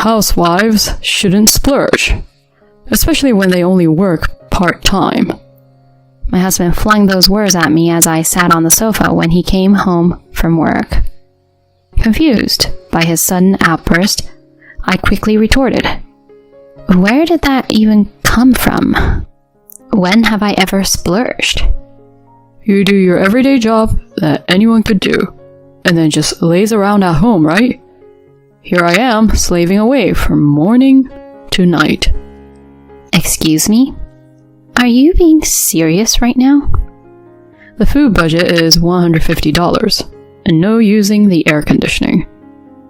Housewives shouldn't splurge, especially when they only work part-time. My husband flung those words at me as I sat on the sofa when he came home from work. Confused by his sudden outburst, I quickly retorted, "Where did that even come from? When have I ever splurged?" You do your everyday job that anyone could do, and then just laze around at home, right? Here I am, slaving away from morning to night. Excuse me? Are you being serious right now? The food budget is $150, and no using the air conditioning.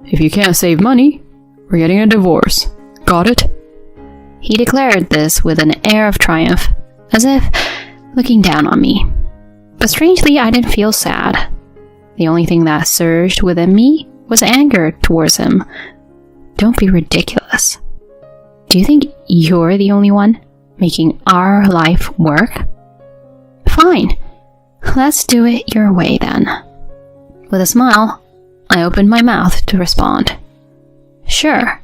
If you can't save money, we're getting a divorce. Got it? He declared this with an air of triumph, as if looking down on me. But strangely, I didn't feel sad. The only thing that surged within me was anger towards him. Don't be ridiculous. Do you think you're the only one making our life work? Fine. Let's do it your way then. With a smile, I opened my mouth to respond. Sure,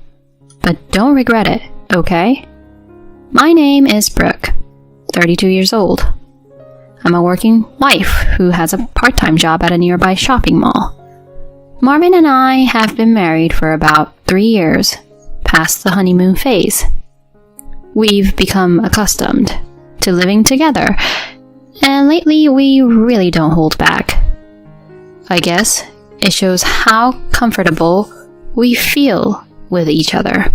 but don't regret it, okay? My name is Brooke, 32 years old. I'm a working wife who has a part-time job at a nearby shopping mall. Marvin and I have been married for about 3 years, past the honeymoon phase. We've become accustomed to living together, and lately we really don't hold back. I guess it shows how comfortable we feel with each other.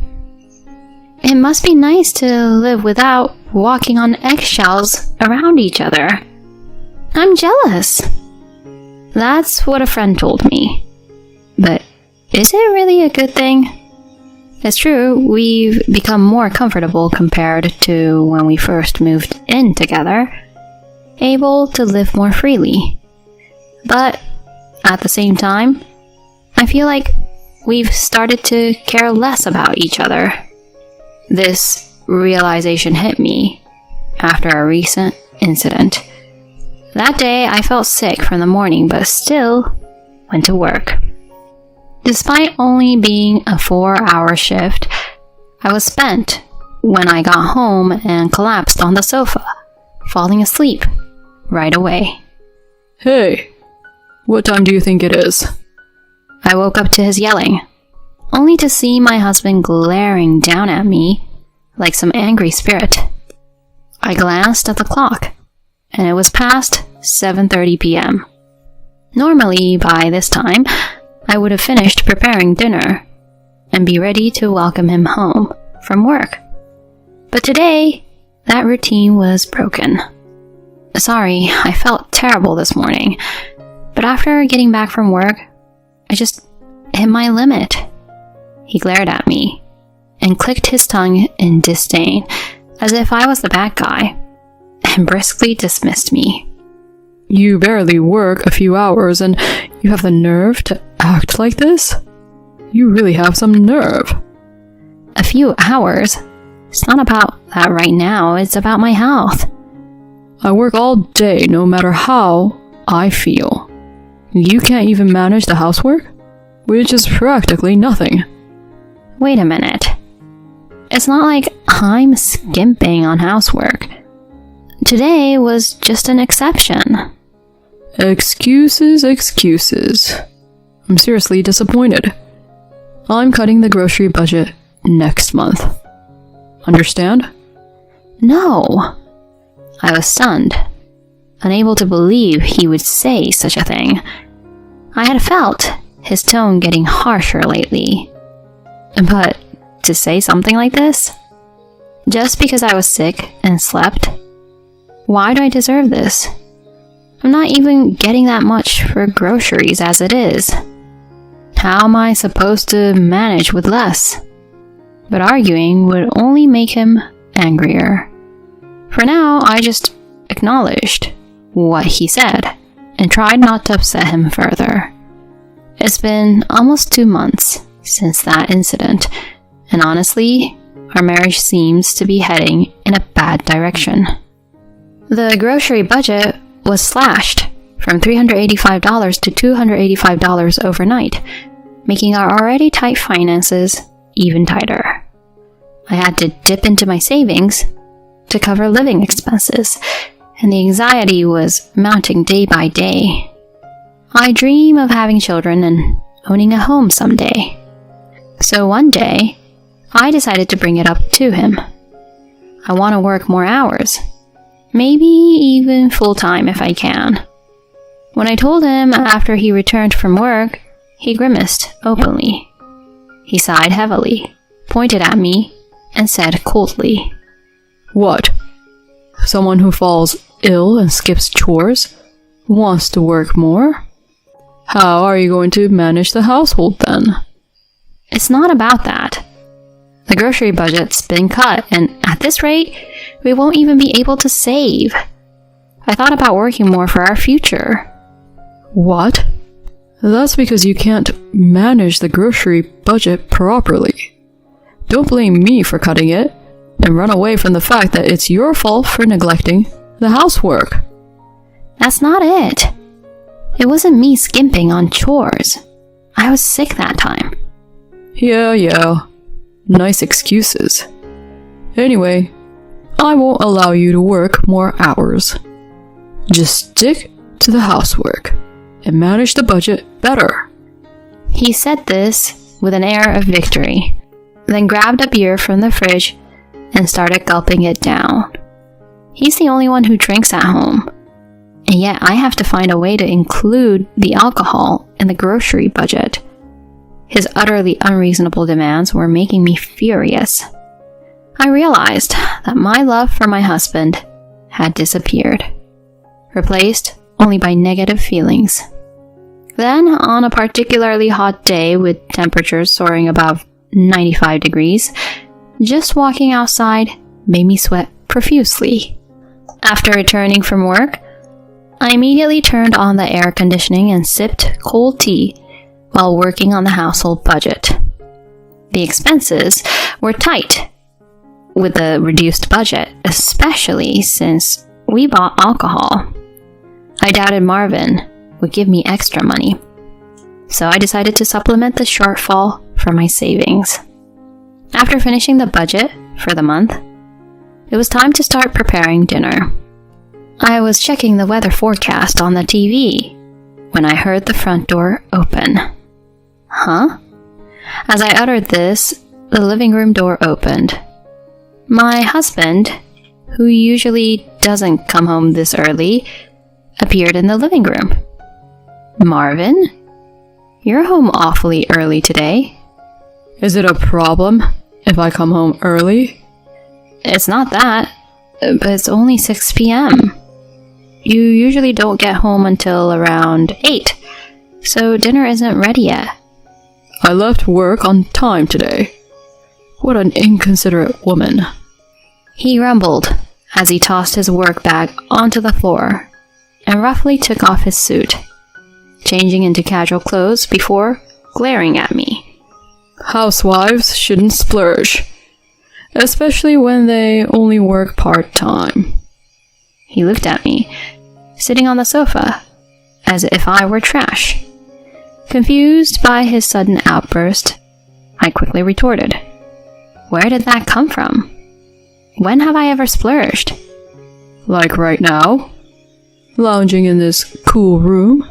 It must be nice to live without walking on eggshells around each other. I'm jealous. That's what a friend told me. But is it really a good thing? It's true, we've become more comfortable compared to when we first moved in together, able to live more freely. But at the same time, I feel like we've started to care less about each other. This realization hit me after a recent incident. That day, I felt sick from the morning, but still went to work. Despite only being a 4-hour shift, I was spent when I got home and collapsed on the sofa, falling asleep right away. Hey, what time do you think it is? I woke up to his yelling, only to see my husband glaring down at me like some angry spirit. I glanced at the clock, and it was past 7:30 p.m. Normally, by this time, I would have finished preparing dinner and be ready to welcome him home from work. But today, that routine was broken. Sorry, I felt terrible this morning, but after getting back from work, I just hit my limit. He glared at me and clicked his tongue in disdain, as if I was the bad guy, and briskly dismissed me. You barely work a few hours and you have the nerve to act like this? You really have some nerve. A few hours? It's not about that right now, it's about my health. I work all day no matter how I feel. You can't even manage the housework? Which is practically nothing. Wait a minute. It's not like I'm skimping on housework. Today was just an exception. Excuses, excuses. I'm seriously disappointed. I'm cutting the grocery budget next month. Understand? No. I was stunned, unable to believe he would say such a thing. I had felt his tone getting harsher lately. But to say something like this? Just because I was sick and slept? Why do I deserve this? I'm not even getting that much for groceries as it is. How am I supposed to manage with less? But arguing would only make him angrier. For now, I just acknowledged what he said and tried not to upset him further. It's been almost 2 months since that incident, and honestly, our marriage seems to be heading in a bad direction. The grocery budget was slashed from $385 to $285 overnight, making our already tight finances even tighter. I had to dip into my savings to cover living expenses, and the anxiety was mounting day by day. I dream of having children and owning a home someday. So one day, I decided to bring it up to him. I want to work more hours, maybe even full-time if I can. When I told him after he returned from work, he grimaced openly. He sighed heavily, pointed at me, and said coldly, "What? Someone who falls ill and skips chores wants to work more? How are you going to manage the household then?" "It's not about that. The grocery budget's been cut, and at this rate, we won't even be able to save. I thought about working more for our future." "What? That's because you can't manage the grocery budget properly. Don't blame me for cutting it, and run away from the fact that it's your fault for neglecting the housework." "That's not it. It wasn't me skimping on chores. I was sick that time." Yeah. Nice excuses. Anyway, I won't allow you to work more hours. Just stick to the housework and manage the budget better. He said this with an air of victory, then grabbed a beer from the fridge and started gulping it down. He's the only one who drinks at home, and yet I have to find a way to include the alcohol in the grocery budget. His utterly unreasonable demands were making me furious. I realized that my love for my husband had disappeared, replaced only by negative feelings. Then, on a particularly hot day with temperatures soaring above 95 degrees, just walking outside made me sweat profusely. After returning from work, I immediately turned on the air conditioning and sipped cold tea while working on the household budget. The expenses were tight with the reduced budget, especially since we bought alcohol. I doubted Marvin would give me extra money, so I decided to supplement the shortfall from my savings. After finishing the budget for the month, it was time to start preparing dinner. I was checking the weather forecast on the TV when I heard the front door open. Huh? As I uttered this, the living room door opened. My husband, who usually doesn't come home this early, appeared in the living room. "Marvin, you're home awfully early today." "Is it a problem if I come home early?" "It's not that, but it's only 6 p.m. You usually don't get home until around 8, so dinner isn't ready yet." "I left work on time today. What an inconsiderate woman." He grumbled as he tossed his work bag onto the floor and roughly took off his suit, changing into casual clothes before glaring at me. "Housewives shouldn't splurge, especially when they only work part-time." He looked at me, sitting on the sofa, as if I were trash. Confused by his sudden outburst, I quickly retorted, "Where did that come from? When have I ever splurged?" "Like right now? Lounging in this cool room?"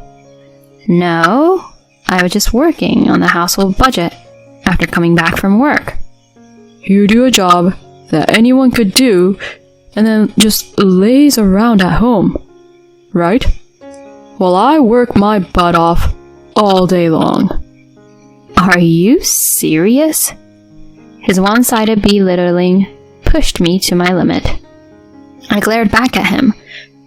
"No, I was just working on the household budget after coming back from work." "You do a job that anyone could do and then just laze around at home, right? While I work my butt off all day long." "Are you serious?" His one-sided belittling pushed me to my limit. I glared back at him,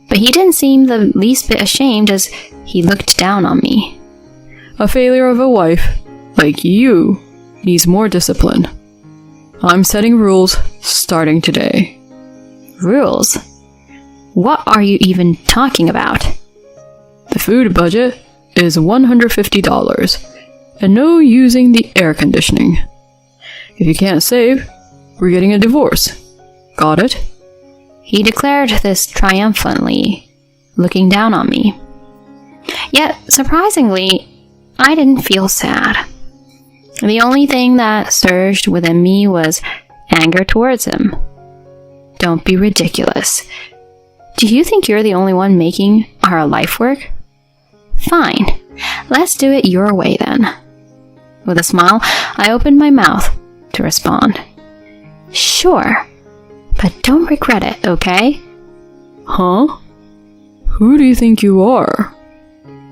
but he didn't seem the least bit ashamed as he looked down on me. "A failure of a wife, like you, needs more discipline. I'm setting rules starting today." "Rules? What are you even talking about?" "The food budget is $150, and no using the air conditioning. If you can't save, we're getting a divorce. Got it?" He declared this triumphantly, looking down on me. Yet, surprisingly, I didn't feel sad. The only thing that surged within me was anger towards him. Don't be ridiculous. Do you think you're the only one making our life work? Fine, let's do it your way then. With a smile, I opened my mouth to respond. Sure, but don't regret it, okay? Huh? Who do you think you are?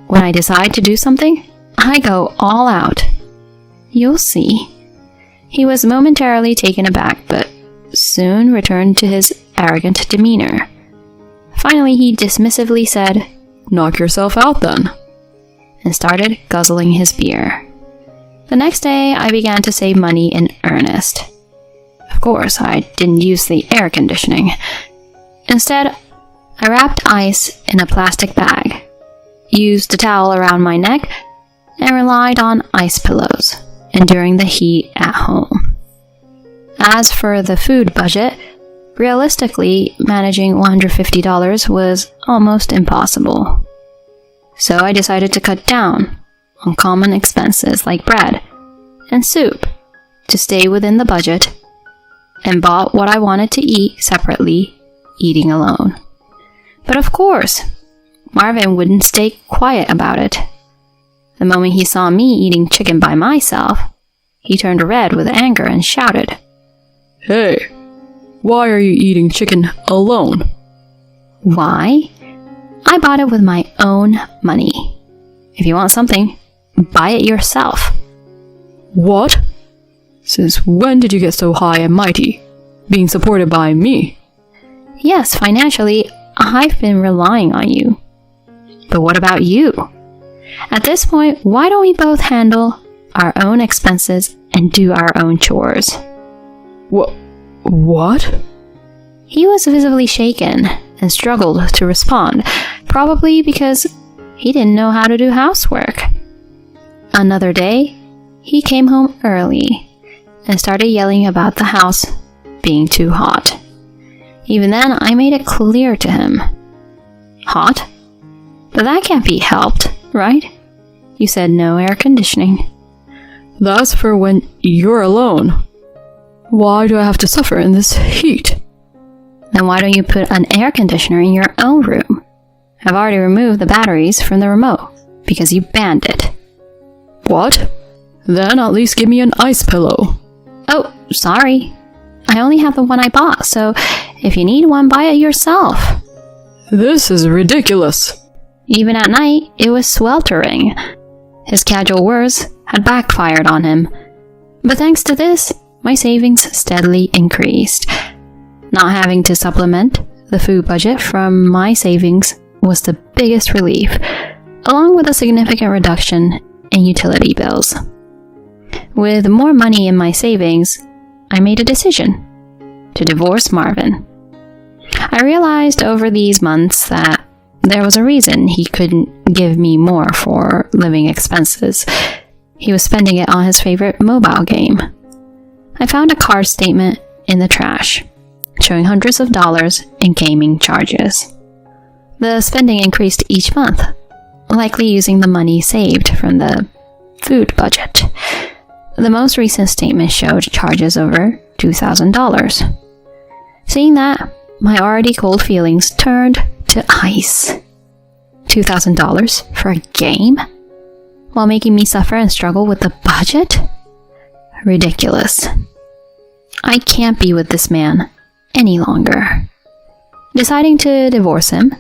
When I decide to do something, I go all out. You'll see. He was momentarily taken aback, but soon returned to his arrogant demeanor. Finally, he dismissively said, Knock yourself out then. And started guzzling his beer. The next day, I began to save money in earnest. Of course, I didn't use the air conditioning. Instead, I wrapped ice in a plastic bag, used a towel around my neck, and relied on ice pillows, enduring the heat at home. As for the food budget, realistically, managing $150 was almost impossible. So I decided to cut down on common expenses like bread and soup to stay within the budget, and bought what I wanted to eat separately, eating alone. But of course, Marvin wouldn't stay quiet about it. The moment he saw me eating chicken by myself, he turned red with anger and shouted, Hey, why are you eating chicken alone? Why? I bought it with my own money. If you want something, buy it yourself. What? Since when did you get so high and mighty, being supported by me? Yes, financially, I've been relying on you. But what about you? At this point, why don't we both handle our own expenses and do our own chores? What? He was visibly shaken and struggled to respond, probably because he didn't know how to do housework. Another day, he came home early and started yelling about the house being too hot. Even then, I made it clear to him. Hot? But that can't be helped, right? You said no air conditioning. That's for when you're alone. Why do I have to suffer in this heat? Then why don't you put an air conditioner in your own room? I've already removed the batteries from the remote because you banned it. What? Then at least give me an ice pillow. Oh, sorry. I only have the one I bought, so if you need one, buy it yourself. This is ridiculous. Even at night, it was sweltering. His casual words had backfired on him. But thanks to this, my savings steadily increased. Not having to supplement the food budget from my savings was the biggest relief, along with a significant reduction in utility bills. With more money in my savings, I made a decision to divorce Marvin. I realized over these months that there was a reason he couldn't give me more for living expenses. He was spending it on his favorite mobile game. I found a card statement in the trash, showing hundreds of dollars in gaming charges. The spending increased each month, likely using the money saved from the food budget. The most recent statement showed charges over $2,000. Seeing that, my already cold feelings turned to ice. $2,000 for a game? While making me suffer and struggle with the budget? Ridiculous. I can't be with this man any longer. Deciding to divorce him,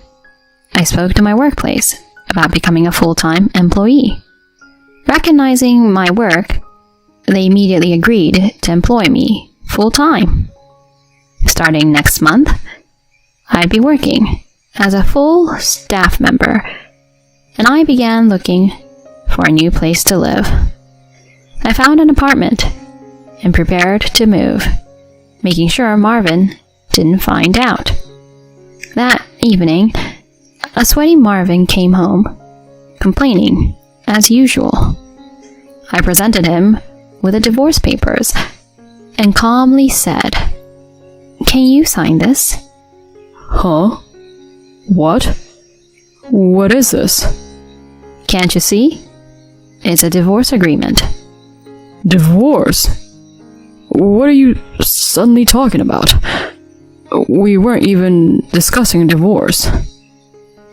I spoke to my workplace about becoming a full-time employee. Recognizing my work, they immediately agreed to employ me full-time. Starting next month, I'd be working as a full staff member, and I began looking for a new place to live. I found an apartment and prepared to move, making sure Marvin didn't find out. That evening, a sweaty Marvin came home, complaining as usual. I presented him with the divorce papers and calmly said, "Can you sign this?" Huh? What? What is this? Can't you see? It's a divorce agreement. Divorce? What are you suddenly talking about? We weren't even discussing divorce.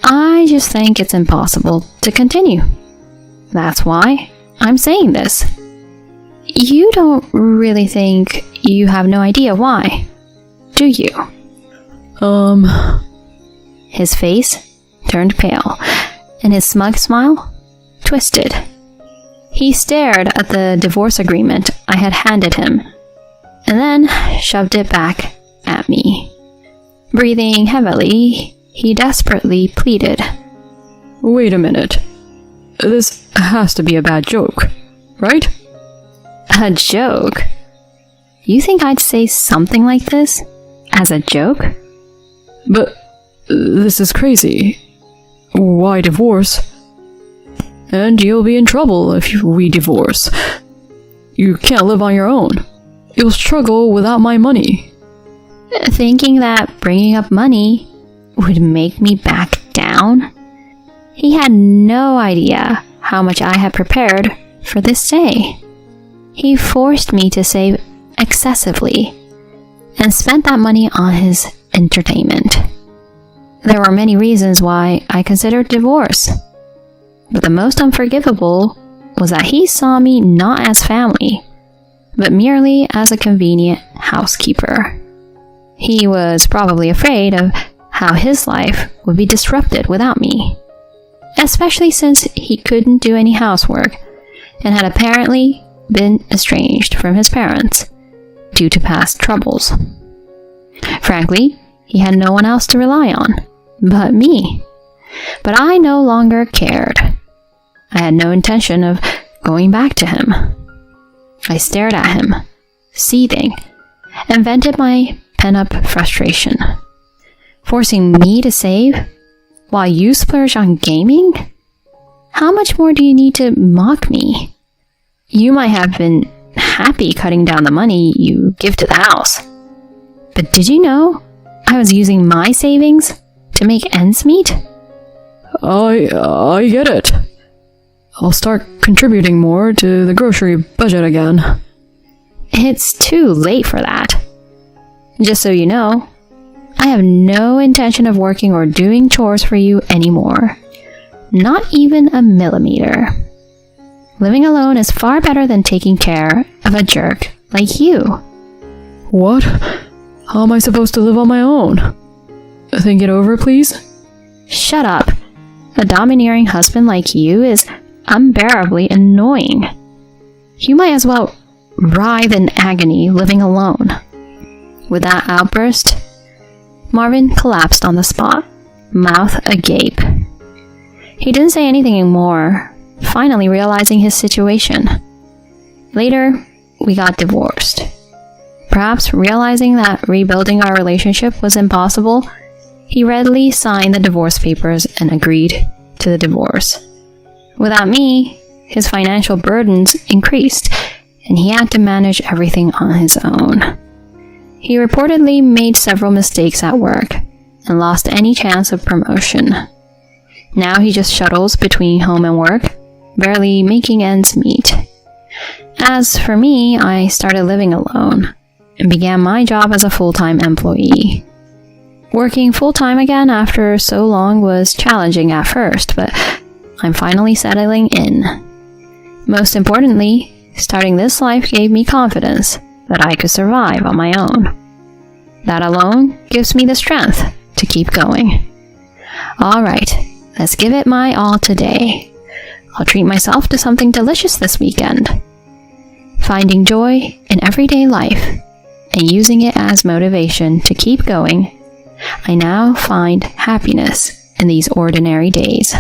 I just think it's impossible to continue. That's why I'm saying this. You don't really think you have no idea why, do you? His face turned pale, and his smug smile twisted. He stared at the divorce agreement I had handed him, and then shoved it back at me. Breathing heavily, he desperately pleaded. Wait a minute. This has to be a bad joke, right? A joke? You think I'd say something like this as a joke? But this is crazy. Why divorce? And you'll be in trouble if we divorce. You can't live on your own. You'll struggle without my money. Thinking that bringing up money would make me back down? He had no idea how much I had prepared for this day. He forced me to save excessively and spent that money on his entertainment. There were many reasons why I considered divorce, but the most unforgivable was that he saw me not as family, but merely as a convenient housekeeper. He was probably afraid of how his life would be disrupted without me, especially since he couldn't do any housework and had apparently been estranged from his parents due to past troubles. Frankly, he had no one else to rely on but me. But I no longer cared. I had no intention of going back to him. I stared at him, seething, and vented my pent-up frustration. Forcing me to save while you splurge on gaming? How much more do you need to mock me? You might have been happy cutting down the money you give to the house. But did you know I was using my savings to make ends meet? I get it. I'll start contributing more to the grocery budget again. It's too late for that. Just so you know, I have no intention of working or doing chores for you anymore. Not even a millimeter. Living alone is far better than taking care of a jerk like you. What? How am I supposed to live on my own? Think it over, please? Shut up. A domineering husband like you is unbearably annoying. You might as well writhe in agony living alone. With that outburst, Marvin collapsed on the spot, mouth agape. He didn't say anything more, finally realizing his situation. Later, we got divorced. Perhaps realizing that rebuilding our relationship was impossible, he readily signed the divorce papers and agreed to the divorce. Without me, his financial burdens increased, and he had to manage everything on his own. He reportedly made several mistakes at work and lost any chance of promotion. Now he just shuttles between home and work, barely making ends meet. As for me, I started living alone and began my job as a full-time employee. Working full-time again after so long was challenging at first, but I'm finally settling in. Most importantly, starting this life gave me confidence that I could survive on my own. That alone gives me the strength to keep going. Alright, let's give it my all today. I'll treat myself to something delicious this weekend. Finding joy in everyday life and using it as motivation to keep going, I now find happiness in these ordinary days.